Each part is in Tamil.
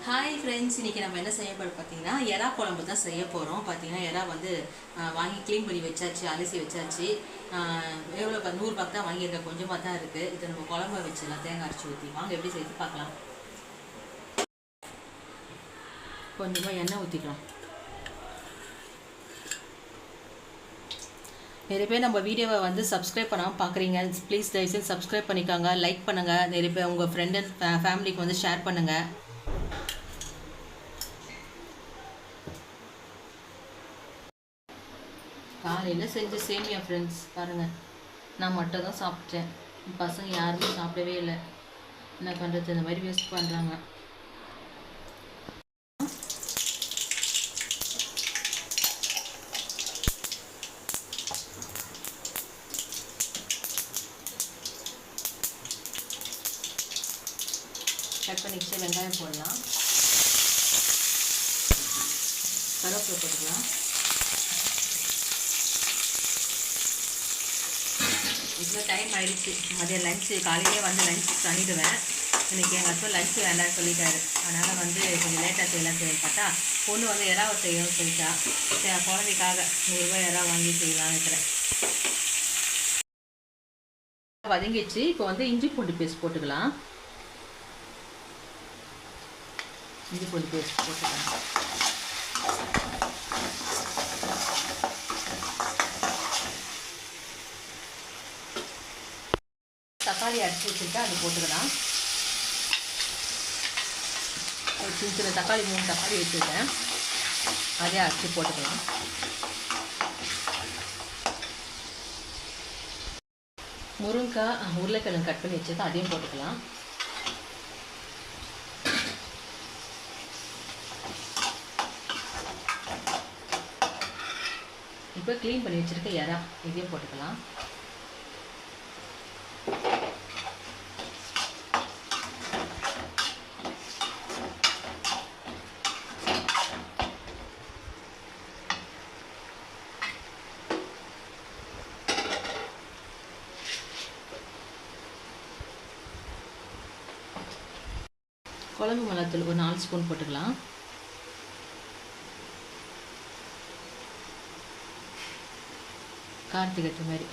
ஹாய் ஃப்ரெண்ட்ஸ், இன்றைக்கி நம்ம என்ன செய்ய போகிறோம் பார்த்தீங்கன்னா எறா குழம்பு தான் செய்ய போகிறோம். பார்த்தீங்கன்னா எறா வந்து வாங்கி க்ளீன் பண்ணி வச்சாச்சு, அலசி வச்சாச்சு. எவ்வளோ 100 ரூபாய்க்கு தான் வாங்கியிருக்கேன், கொஞ்சமாக தான் இருக்குது. இதை நம்ம குழம்பு வச்சிடலாம், தேங்காய் அரைச்சி ஊற்றி. வாங்க எப்படி செய்து பார்க்கலாம். கொஞ்சமாக எண்ணெய் ஊற்றிக்கலாம். நிறைய பேர் நம்ம வீடியோவை வந்து சப்ஸ்கிரைப் பண்ணாமல் பார்க்குறீங்க. ப்ளீஸ் தயவுசெய்து சப்ஸ்கிரைப் பண்ணிக்கோங்க, லைக் பண்ணுங்கள். நிறைய பேர் உங்கள் ஃப்ரெண்ட் அண்ட் ஃபேமிலிக்கு வந்து ஷேர் பண்ணுங்கள். காலையில் செஞ்ச சேமியா ஃப்ரெண்ட்ஸ் பாருங்கள், நான் மட்டும் தான் சாப்பிட்டேன். பசங்க யாருமே சாப்பிடவே இல்லை. என்ன பண்ணுறது, இந்த மாதிரி வேஸ்ட் பண்ணுறாங்க. கட் பண்ணிக்கிட்டு வெங்காயம் போடலாம், கருவேப்பிலை போட்டுக்கலாம். இவ்வளோ டைம் ஆகிடுச்சு. மதியம் லஞ்சு காலையிலே வந்து லஞ்ச் பண்ணிவிடுவேன். இன்றைக்கி எங்கள் ஹஸ்பண்ட் லஞ்சு வேண்டாம்னு சொல்லிட்டாரு. அதனால் வந்து கொஞ்சம் லேட்டாக செய்யலாம் பார்த்தா பொண்ணு வந்து எறாவை செய்யணும்னு சொல்லிட்டா. சரி, குழந்தைக்காக 100 ரூபாய் எறா வாங்கி செய்யலாம்னு இருக்கிறேன். வதங்கிச்சு. இப்போ வந்து இஞ்சி பூண்டு பேஸ்ட் போட்டுக்கலாம். இஞ்சி பூண்டு பேஸ்ட் போட்டுக்கலாம். தக்காளி அரைச்சி வச்சுருக்கேன், அது போட்டுக்கலாம். ஒரு சின்ன தக்காளி 3 தக்காளி வச்சுருக்கேன், அதே அரைச்சி போட்டுக்கலாம். முருங்கைக்காய் உருளைக்கிழங்கு கட் பண்ணி வச்சுருக்கேன், அதையும் போட்டுக்கலாம். இப்போ க்ளீன் பண்ணி வச்சுருக்க எறா இதையும் போட்டுக்கலாம். குழம்பு மிளகாத்தூள் ஒரு 4 ஸ்பூன் போட்டுக்கலாம். காரத்துக்கு ஏற்ற மாதிரி.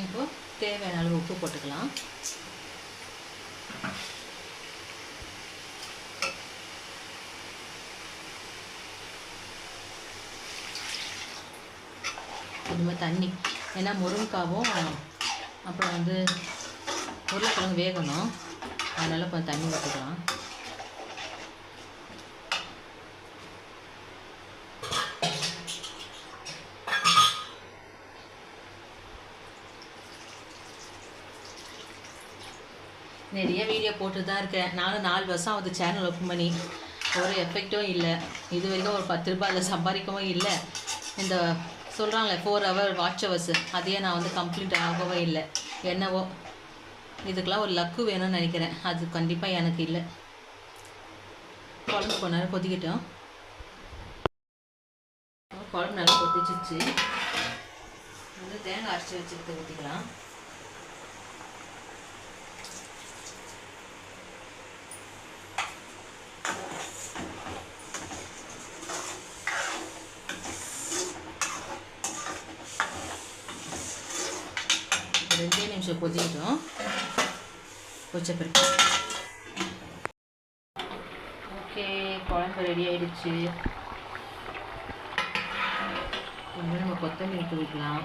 இப்போ தேவையான அளவு உப்பு போட்டுக்கலாம். கொஞ்சமாக தண்ணி, ஏன்னா முருங்கைக்காவும் அப்புறம் வந்து உருளைக்கிழங்கு வேகணும், அதனால் கொஞ்சம் தண்ணி ஊற்றிக்கலாம். நிறைய வீடியோ போட்டு தான் இருக்கேன். நானும் 4 வருஷம் ஆகுது சேனல் ஓப்பன் பண்ணி. ஒரு எஃபெக்டும் இல்லை. இது வரைக்கும் ஒரு 10 ரூபாய் அதில் சம்பாதிக்கவும் இல்லை. இந்த சொல்கிறாங்களே 4 ஹவர் வாட்ச் ஹவர்ஸு, அதையே நான் வந்து கம்ப்ளீட் ஆகவே இல்லை. என்னவோ இதுக்கெலாம் ஒரு லக்கு வேணும்னு நினைக்கிறேன். அது கண்டிப்பாக எனக்கு இல்லை. குழம்பு கொஞ்ச நேரம் கொதிக்கிட்டோம். குழம்பு நல்லா கொதிச்சிச்சு. வந்து தேங்காய் அரைச்சி வச்சுட்டு ஊற்றிக்கலாம். ரெண்டே நிமிஷம் கொதிக்கிட்டோம். கொச்ச பிறகு ஓகே, குழம்பு ரெடி ஆகிடுச்சு. கொஞ்சம் நம்ம கொத்தமல்லி தூவிக்கலாம்.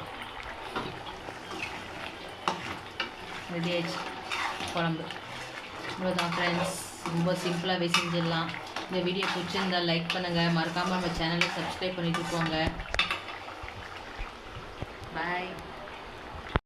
ரெடி ஆகிடுச்சு குழம்பு. இவ்வளோதான் ஃப்ரெண்ட்ஸ், ரொம்ப சிம்பிளாகவே செஞ்சிடலாம். இந்த வீடியோ பிடிச்சிருந்தால் லைக் பண்ணுங்கள், மறக்காமல் நம்ம சேனலை சப்ஸ்கிரைப் பண்ணிட்டு போங்க. பாய்.